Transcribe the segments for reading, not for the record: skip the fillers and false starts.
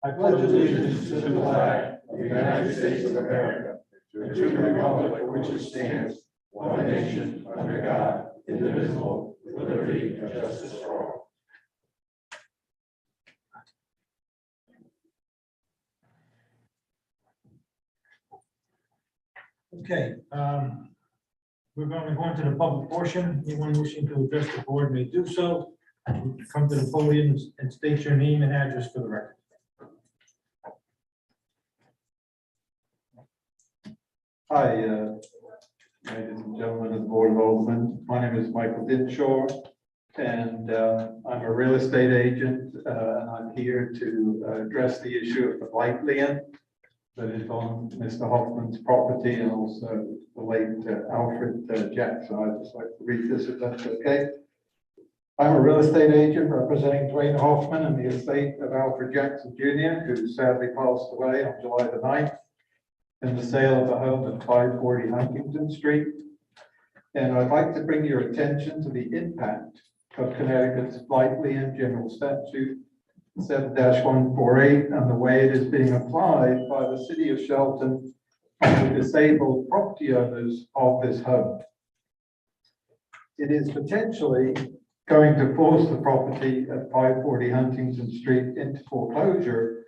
I pledge allegiance to the flag of the United States of America and to the republic for which it stands, one nation, under God, indivisible, with liberty and justice for all. Okay, we're going to go into the public portion. Anyone wishing to address the board may do so. Come to the podium and state your name and address for the record. Hi, ladies and gentlemen of the Board of Aldermen. My name is Michael Dinshaw, and I'm a real estate agent, and I'm here to address the issue of the blight lien that is on Mr. Hoffman's property and also the late Alfred Jackson. I'd just like to read this if that's okay. I'm a real estate agent representing Dwayne Hoffman and the estate of Alfred Jackson Jr., who sadly passed away on July the 9th. In the sale of a home at 540 Huntington Street. And I'd like to bring your attention to the impact of Connecticut's blight lien general statute 7-148 and the way it is being applied by the city of Shelton and the disabled property owners of this home. It is potentially going to force the property at 540 Huntington Street into foreclosure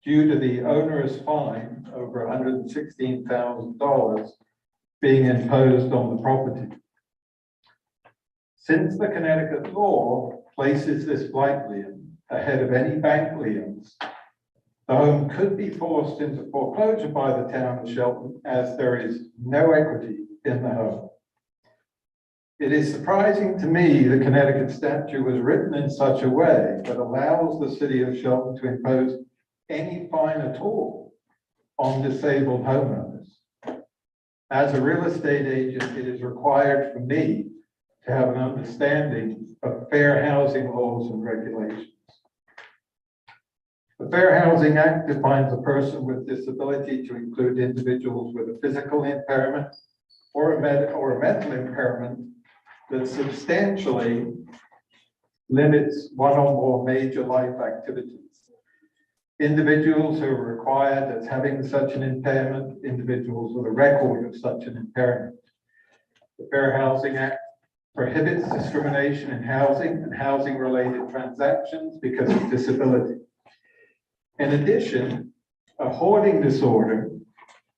due to the onerous fine over $116,000 being imposed on the property. Since the Connecticut law places this blight lien ahead of any bank liens, the home could be forced into foreclosure by the town of Shelton as there is no equity in the home. It is surprising to me the Connecticut statute was written in such a way that allows the city of Shelton to impose any fine at all on disabled homeowners. As a real estate agent, it is required for me to have an understanding of fair housing laws and regulations. The Fair Housing Act defines a person with disability to include individuals with a physical impairment or a mental impairment that substantially limits one or more major life activities. Individuals who are required as having such an impairment, individuals with a record of such an impairment. The Fair Housing Act prohibits discrimination in housing and housing-related transactions because of disability. In addition, a hoarding disorder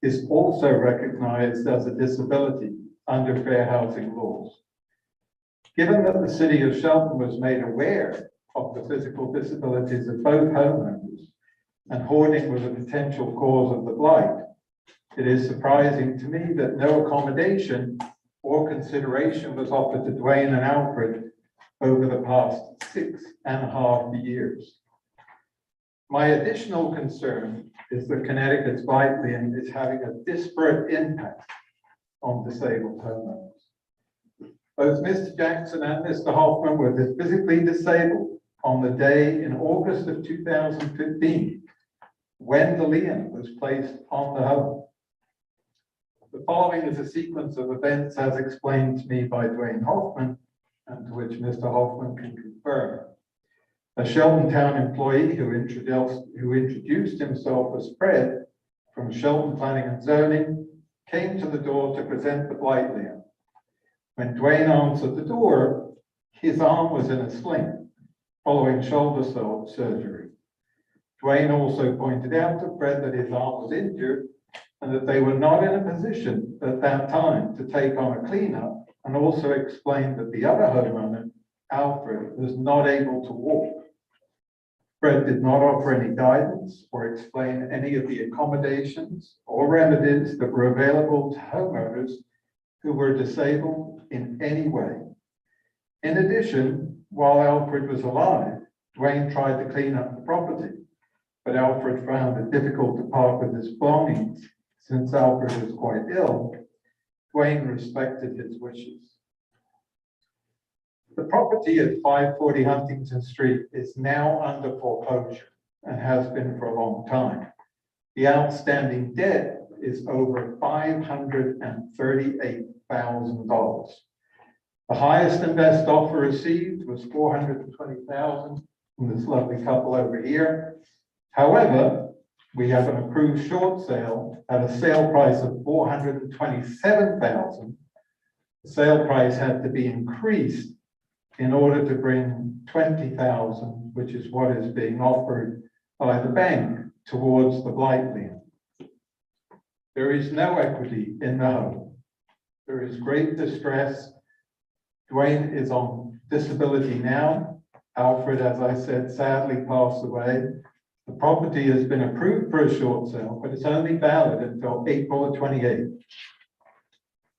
is also recognized as a disability under fair housing laws. Given that the city of Shelton was made aware of the physical disabilities of both homeowners, and hoarding was a potential cause of the blight, it is surprising to me that no accommodation or consideration was offered to Dwayne and Alfred over the past 6.5 years. My additional concern is that Connecticut's blight lien is having a disparate impact on disabled homeowners. Both Mr. Jackson and Mr. Hoffman were physically disabled on the day in August of 2015 when the lien was placed on the home. The following is a sequence of events as explained to me by Dwayne Hoffman and to which Mr. Hoffman can confirm. A Shelton Town employee who introduced himself as Fred from Shelton Planning and Zoning came to the door to present the blight lien. When Dwayne answered the door, his arm was in a sling following shoulder surgery. Dwayne also pointed out to Fred that his arm was injured and that they were not in a position at that time to take on a cleanup, and also explained that the other homeowner, Alfred, was not able to walk. Fred did not offer any guidance or explain any of the accommodations or remedies that were available to homeowners who were disabled in any way. In addition, while Alfred was alive, Dwayne tried to clean up the property, but Alfred found it difficult to part with his belongings since Alfred was quite ill. Dwayne respected his wishes. The property at 540 Huntington Street is now under foreclosure and has been for a long time. The outstanding debt is over $538,000. The highest and best offer received was $420,000 from this lovely couple over here. However, we have an approved short sale at a sale price of $427,000. The sale price had to be increased in order to bring $20,000, which is what is being offered by the bank, towards the blight lien. There is no equity in the home. There is great distress. Dwayne is on disability now. Alfred, as I said, sadly passed away. The property has been approved for a short sale, but it's only valid until April 28th.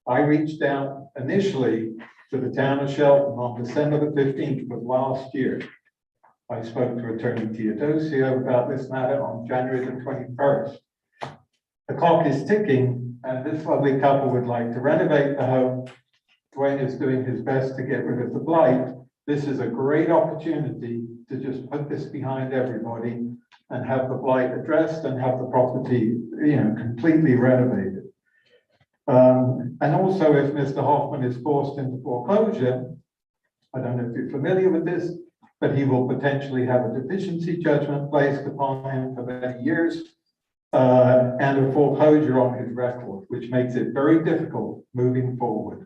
I reached out initially to the town of Shelton on December the 15th of last year. I spoke to Attorney Teodosio about this matter on January the 21st. The clock is ticking, and this lovely couple would like to renovate the home. Dwayne is doing his best to get rid of the blight. This is a great opportunity to just put this behind everybody and have the blight addressed and have the property, completely renovated. And also, if Mr. Hoffman is forced into foreclosure, I don't know if you're familiar with this, but he will potentially have a deficiency judgment placed upon him for many years, and a foreclosure on his record, which makes it very difficult moving forward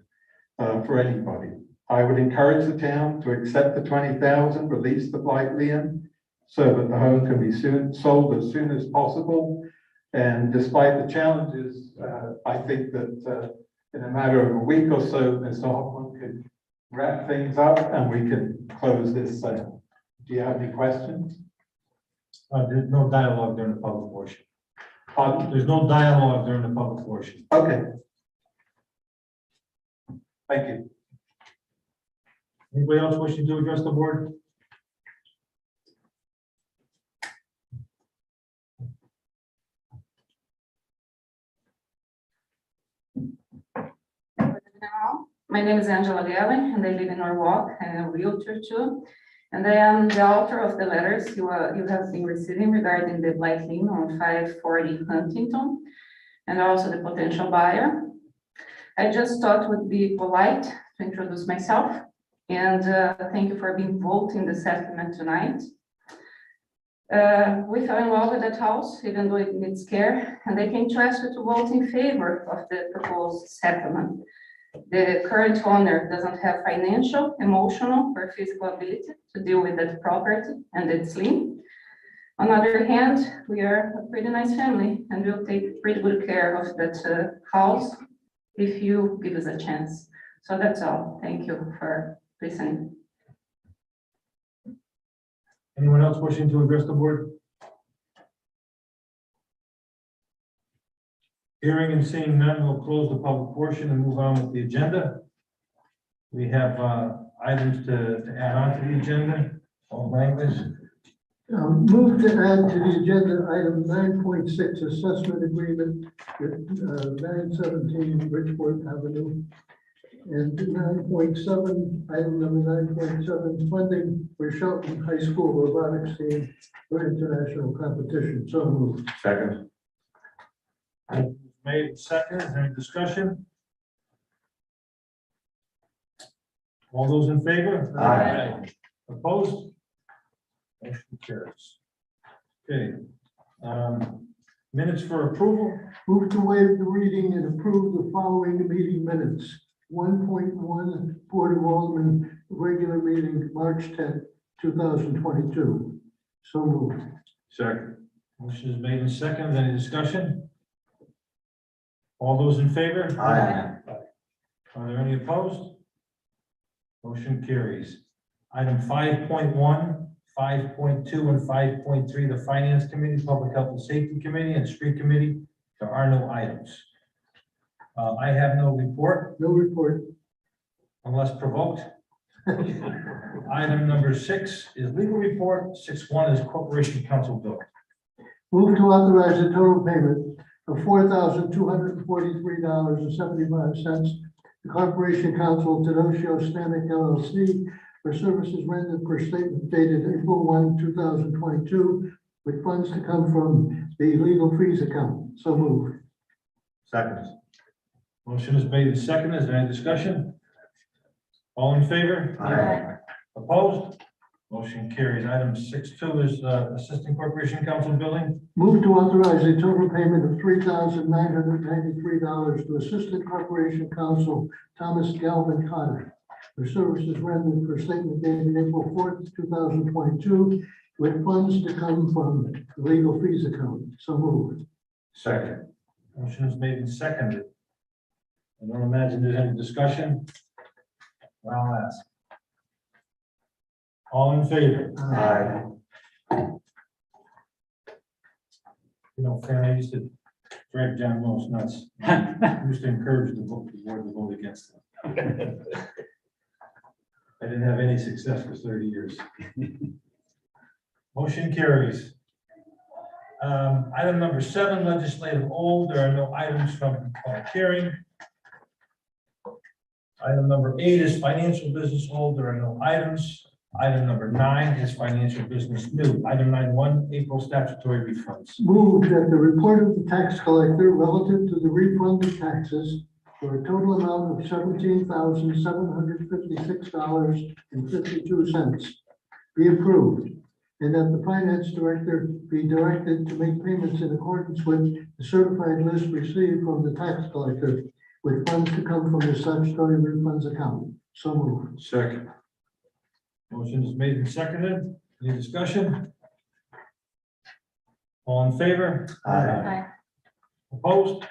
for anybody. I would encourage the town to accept the $20,000, release the blight lien, so that the home can be sold as soon as possible. And despite the challenges, I think that in a matter of a week or so, Mr. Hoffman could wrap things up and we can close this sale. Do you have any questions? There's no dialogue during the public portion. Pardon? There's no dialogue during the public portion. Okay. Thank you. Anybody else wishing to address the board? My name is Angela Gelli, and I live in Norwalk. I am a realtor too. And I am the author of the letters you have been receiving regarding the blight lien on 540 Huntington, and also the potential buyer. I just thought it would be polite to introduce myself, and thank you for being involved in the settlement tonight. We fell in love with that house, even though it needs care, and I came to ask you to vote in favor of the proposed settlement. The current owner doesn't have financial, emotional, or physical ability to deal with that property and its lien. On the other hand, we are a pretty nice family and we'll take pretty good care of that house if you give us a chance. So that's all. Thank you for listening. Anyone else wishing to address the board? Hearing and seeing none, we'll close the public portion and move on with the agenda. We have items to add on to the agenda. All language. Move to add to the agenda item 9.6 assessment agreement with 917 Bridgeport Avenue. And 9.7, item number 9.7, funding for Shelton High School robotics team for international competition. So moved. Second. Made second, any discussion? All those in favor? Aye. Opposed? Motion carries. Okay. Minutes for approval. Move to waive the reading and approve the following meeting minutes. 1.1 Board of Alderman regular meeting, March 10th, 2022. So moved. Second. Motion is made in second, any discussion? All those in favor? Aye. Are there any opposed? Motion carries. Item 5.1, 5.2, and 5.3, the Finance Committee, Public Health and Safety Committee, and Street Committee. There are no items. I have no report No report. unless provoked. Item number 6 is legal report. 6.1 is Corporation Council bill. Move to authorize a total payment of $4,243.75. The Corporation Council Teodosio Stanek LLC for services rendered per statement dated April 1, 2022, with funds to come from the legal fees account. So moved. Second. Motion is made and seconded. Is there any discussion? All in favor? Aye. Opposed? Motion carries. Item 6.2 is Assistant Corporation Council Building. Move to authorize a total payment of $3,993 to Assistant Corporation Counsel Thomas Galvin Cotter for services rendered for statement dated April 4th, 2022, with funds to come from the legal fees account. So moved. Second. Motion is made and seconded. I don't imagine there's any discussion. I'll ask. All in favor? Aye. You know, Fran, I used to drag John Mills nuts. I used to encourage the board to vote against him. I didn't have any success for 30 years. Motion carries. Item number 7, legislative hold. There are no items from public hearing. Item number 8 is financial business hold. There are no items. Item number 9 is financial business new. Item 9.1, April statutory refunds. Move that the report of the tax collector relative to the refund of taxes for a total amount of $17,756.52 be approved, and that the finance director be directed to make payments in accordance with the certified list received from the tax collector, with funds to come from the statutory refunds account. So moved. Second. Motion is made and seconded. Any discussion? All in favor? Aye. Opposed?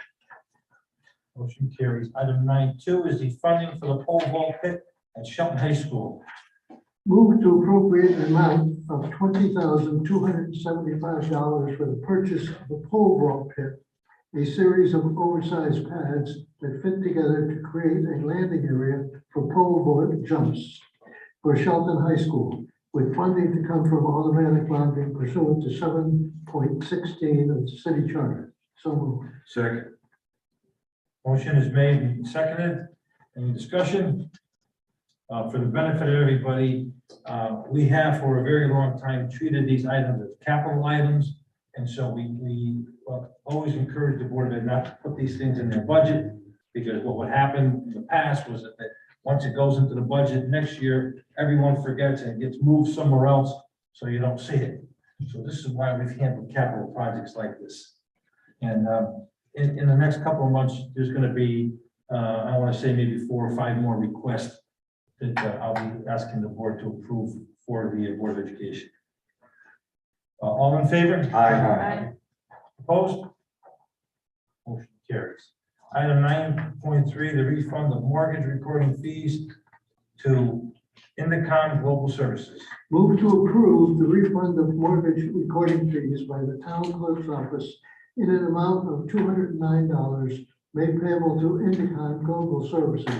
Motion carries. Item 9.2 is the funding for the pole vault pit at Shelton High School. Move to appropriate an amount of $20,275 for the purchase of a pole vault pit, a series of oversized pads that fit together to create a landing area for pole vault jumps for Shelton High School, with funding to come from automatic bonding pursuant to 7.16 of the city charter. So moved. Second. Motion is made and seconded. Any discussion? For the benefit of everybody, we have for a very long time treated these items as capital items. And so we always encourage the board of ed not to put these things in their budget, because what would happen in the past was that once it goes into the budget next year, everyone forgets and it gets moved somewhere else, so you don't see it. So this is why we've handled capital projects like this. And in the next couple of months, there's going to be, I want to say maybe 4 or 5 more requests that I'll be asking the board to approve for the Board of Education. All in favor? Aye. Opposed? Motion carries. Item 9.3, the refund of mortgage recording fees to Indicom Global Services. Move to approve the refund of mortgage recording fees by the town clerk's office in an amount of $209 made payable to Indicom Global Services,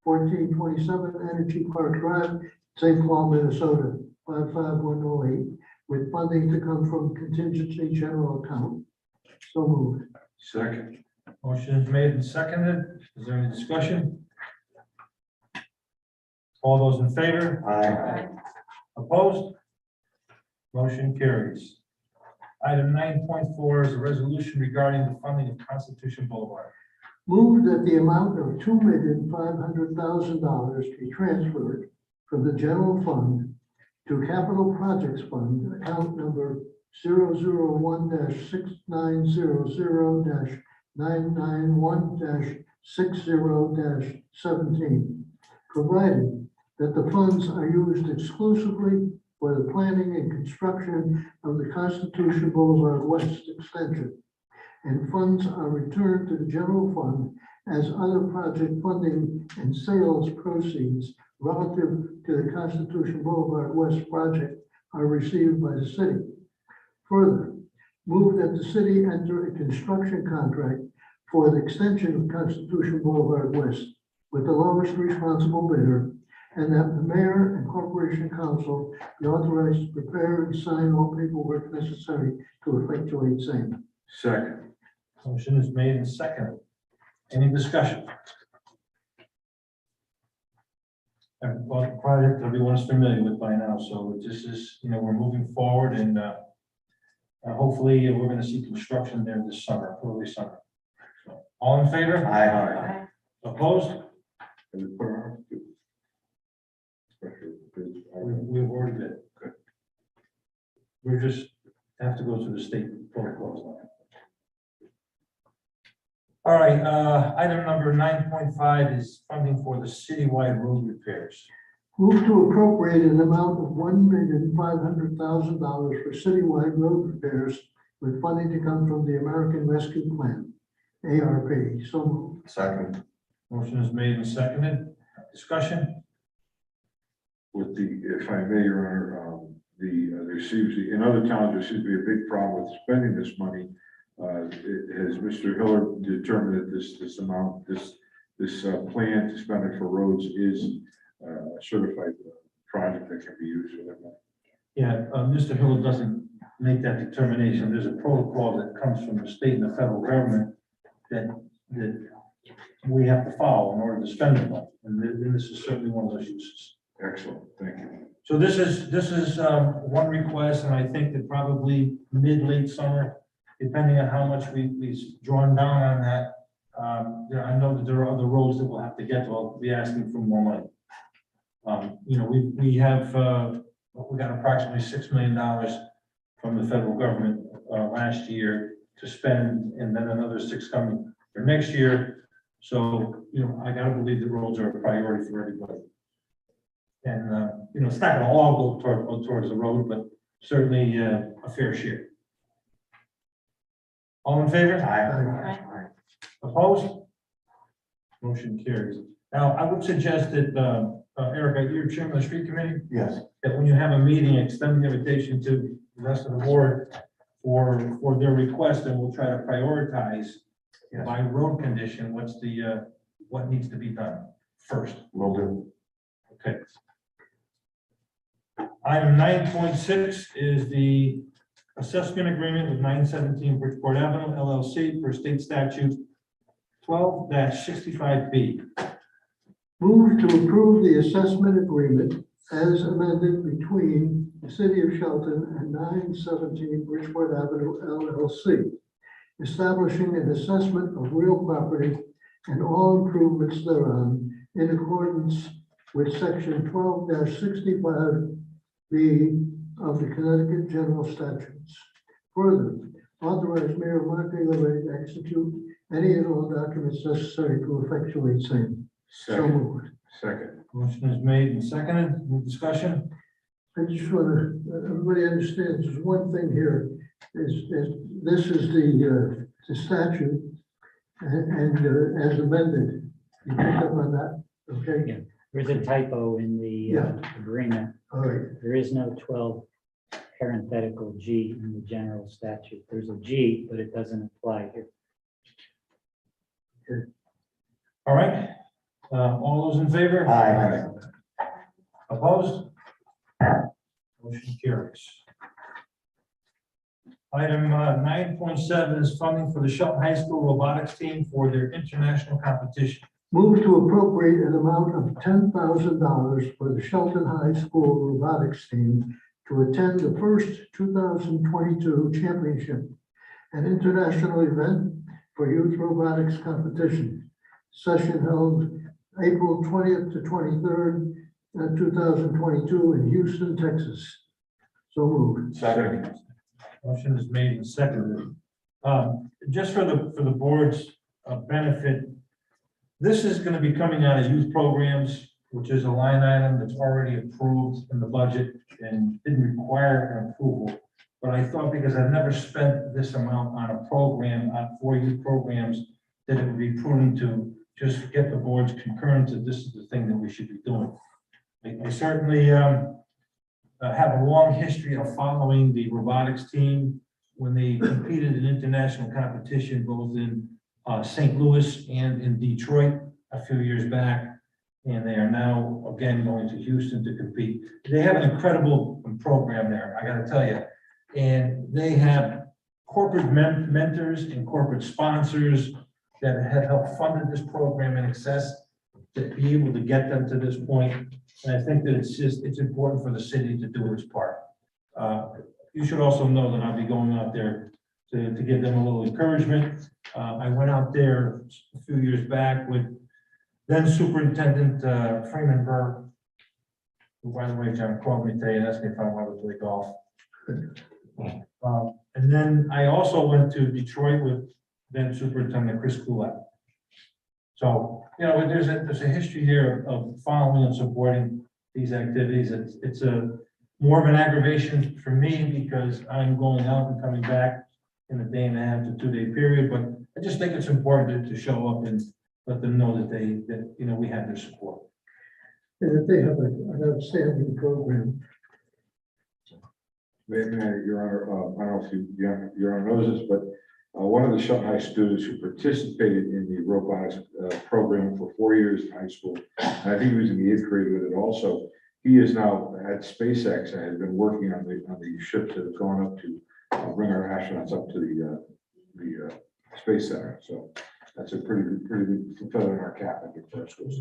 1427 Energy Park Drive, St. Paul, Minnesota, 55108, with funding to come from contingency general account. So moved. Second. Motion is made and seconded. Is there any discussion? All those in favor? Aye. Opposed? Motion carries. Item 9.4 is a resolution regarding the funding of Constitution Boulevard. Move that the amount of $2,500,000 be transferred from the general fund to Capital Projects Fund, account number 001-690-991-60-17, provided that the funds are used exclusively for the planning and construction of the Constitution Boulevard West extension, and funds are returned to the general fund as other project funding and sales proceeds relative to the Constitution Boulevard West project are received by the city. Further, move that the city enter a construction contract for the extension of Constitution Boulevard West with the lowest responsible bidder, and that the mayor and corporation council be authorized to prepare and sign all paperwork necessary to effectuate same. Second. Motion is made and seconded. Any discussion? Well, the project everyone's familiar with by now, so this is, we're moving forward, and hopefully we're going to see construction there this summer, early summer. So, all in favor? Aye. Opposed? And we put our- We've already did. Good. we're just have to go through the state protocols now. All right, item number 9.5 is funding for the citywide road repairs. Move to appropriate an amount of $1,500,000 for citywide road repairs with funding to come from the American Rescue Plan, ARP. So moved. Second. Motion is made and seconded. Discussion? With the, if I may, Your Honor, there seems to, in other towns, there seems to be a big problem with spending this money. Has Mr. Hiller determined that this amount, this plan to spend it for roads is a certified project that can be used for that money? Yeah, Mr. Hill doesn't make that determination. There's a protocol that comes from the state and the federal government that we have to follow in order to spend the money. And this is certainly one of those uses. Excellent, thank you. So this is one request, and I think that probably late summer, depending on how much we've drawn down on that. I know that there are other roads that we'll have to get to. I'll be asking for more money. We got approximately $6 million from the federal government last year to spend, and then another 6 coming for next year. So, I gotta believe the roads are a priority for everybody. And, it's not gonna all go towards the road, but certainly a fair share. All in favor? Aye. Opposed? Motion carries. Now, I would suggest that, Eric, you're chairman of the street committee, Yes. that when you have a meeting, extend the invitation to the rest of the board for their request, and we'll try to prioritize Yes. by road condition, what needs to be done first. Will do. Okay. Item 9.6 is the assessment agreement with 917 Bridgeport Avenue LLC for state statute 12-65B. Move to approve the assessment agreement as amended between the city of Shelton and 917 Bridgeport Avenue LLC, establishing an assessment of real property and all improvements thereon in accordance with section 12-65B of the Connecticut General Statutes. Further, authorize Mayor Mark LeRae to execute any and all documents necessary to effectuate same. So moved. Second. Motion is made and seconded. Any discussion? I just want to, everybody understands, there's one thing here, is this is the statute, and as amended, you pick up on that, okay? Yeah, there's a typo in the Yeah. agreement. All right, There is no 12 parenthetical G in the general statute. There's a G, but it doesn't apply here. All right. All those in favor? Aye. Opposed? Motion carries. Item 9.7 is funding for the Shelton High School robotics team for their international competition. move to appropriate an amount of $10,000 for the Shelton High School robotics team to attend the first 2022 championship, an international event for youth robotics competition. Session held April 20th to 23rd, 2022 in Houston, Texas. So moved. Second. Motion is made and seconded. Just for the board's benefit, this is going to be coming out of youth programs, which is a line item that's already approved in the budget and didn't require an approval. But I thought, because I've never spent this amount on a program, on 4 youth programs, that it would be prudent to just get the board's concurrence that this is the thing that we should be doing. I certainly have a long history of following the robotics team when they competed in international competition, both in St. Louis and in Detroit a few years back. And they are now again going to Houston to compete. They have an incredible program there, I gotta tell you. And they have corporate mentors and corporate sponsors that have helped funded this program in excess to be able to get them to this point. And I think that it's important for the city to do its part. You should also know that I'll be going out there to give them a little encouragement. I went out there a few years back with then Superintendent Freeman Burr, who, by the way, John called me today and asked me if I wanted to play golf. And then I also went to Detroit with then Superintendent Chris Coolette. So, you know, there's a history here of following and supporting these activities. It's a more of an aggravation for me because I'm going out and coming back in a day and a half to 2-day period, but I just think it's important to show up and let them know that you know, we have their support. And that they have an outstanding program. Your Honor, I don't know if Your Honor knows this, but one of the Shelton High students who participated in the robotics program for 4 years in high school, and I think he was in the 8th grade with it also. He is now at SpaceX and has been working on the ships that have gone up to bring our astronauts up to the Space Center. So that's a pretty big feather in our cap, I think, for our schools.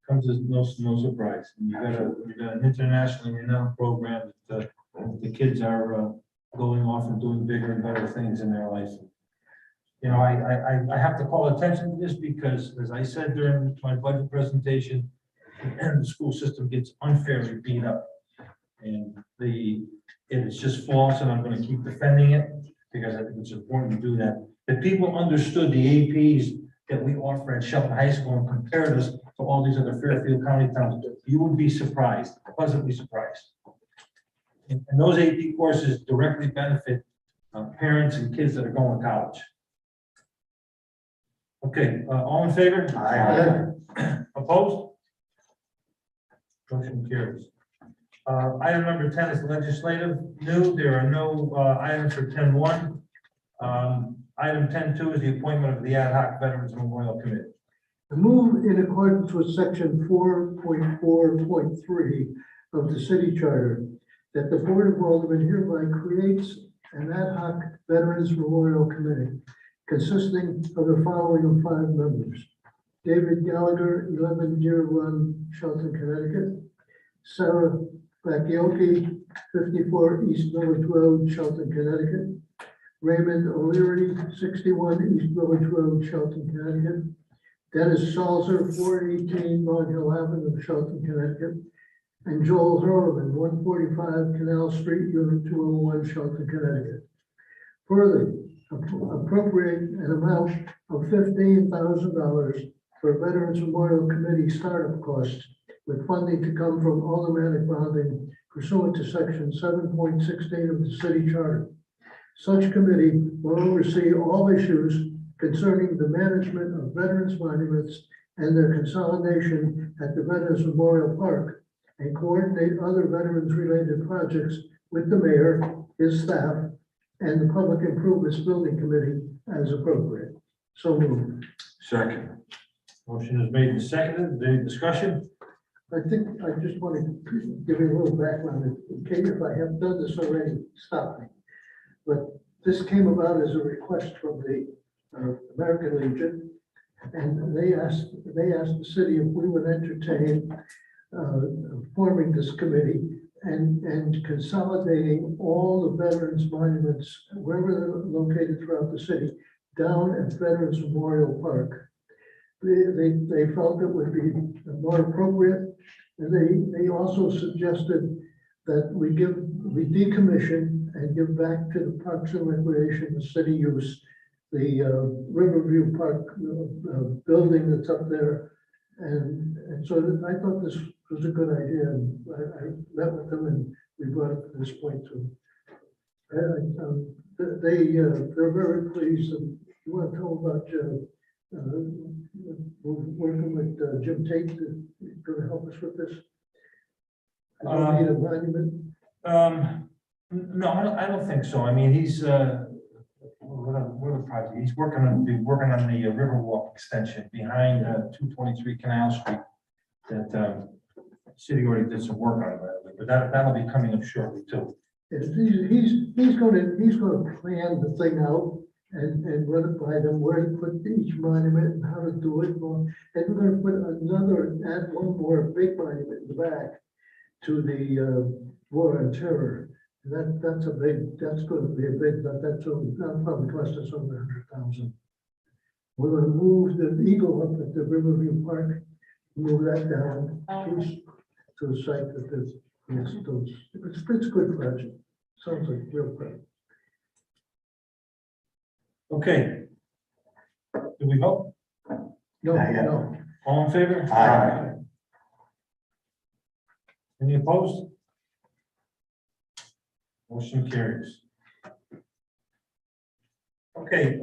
Comes as no surprise. You got an internationally renowned program that the kids are going off and doing bigger and better things in their life. You know, I have to call attention to this because, as I said during my budget presentation, the school system gets unfairly beat up. And it's just false, and I'm going to keep defending it because I think it's important to do that. If people understood the APs that we offer at Shelton High School and compared us to all these other Fairfield County towns, you would be surprised, pleasantly surprised. And those AP courses directly benefit parents and kids that are going to college. Okay, all in favor? Aye. Opposed? Motion carries. Item number 10 is legislative new. There are no items for 10.1. Item 10.2 is the appointment of the ad hoc Veterans Memorial Committee. I move in accordance with section 4.4.3 of the city charter that the Board of Aldermen hereby creates an ad hoc Veterans Memorial Committee consisting of the following 5 members: David Gallagher, 11 Deer Run, Shelton, Connecticut; Sarah Bakioki, 54 East Village Road, Shelton, Connecticut; Raymond O'Leary, 61 East Village Road, Shelton, Connecticut; Dennis Salzer, 418 Long Hill Avenue, Shelton, Connecticut; and Joel Hurlman, 145 Canal Street, Unit 201, Shelton, Connecticut. Further, appropriate an amount of $15,000 for Veterans Memorial Committee startup costs, with funding to come from automatic bonding pursuant to section 7.16 of the city charter. Such committee will oversee all issues concerning the management of veterans monuments and their consolidation at the Veterans Memorial Park, and coordinate other veterans-related projects with the mayor, his staff, and the Public Improvements Building Committee as appropriate. So moved. Second. Motion is made and seconded. Any discussion? I think I just want to give you a little background. In case if I have done this already, stop me. But this came about as a request from the American Legion, and they asked the city if we would entertain forming this committee and consolidating all the veterans monuments wherever they're located throughout the city down at Veterans Memorial Park. They felt it would be more appropriate, and they also suggested that we decommission and give back to the Parks and Recreation, the city use, the Riverview Park building that's up there. And so I thought this was a good idea, and I met with them and we brought it to this point too. They're very pleased, and you want to tell about working with Jim Tate to help us with this? I don't need a monument. No, I don't think so. I mean, he's what a project. He's working on the Riverwalk extension behind 223 Canal Street. That city already did some work on that, but that'll be coming up shortly too. He's going to plan the thing out and run it by them, where to put each monument and how to do it. And we're going to put add one more big monument in the back to the War on Terror. That's going to be a big, that'll probably cost us over $100,000. We're going to move the eagle up at the Riverview Park, move that down to the site that there's, it's a good project. Sounds like real quick. Okay. Do we vote? No, Not yet. no. All in favor? Aye. Any opposed? Motion carries. Okay,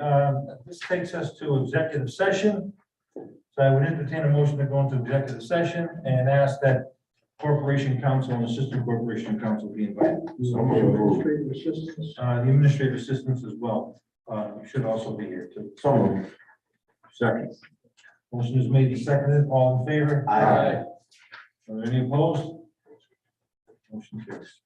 this takes us to executive session. So I would entertain a motion to go into executive session and ask that corporation counsel and assistant corporation counsel be invited. So moved. Administrative assistance. The administrative assistants as well, should also be here too. So moved. Second. Motion is made and seconded. All in favor? Aye. Are there any opposed? Motion carries.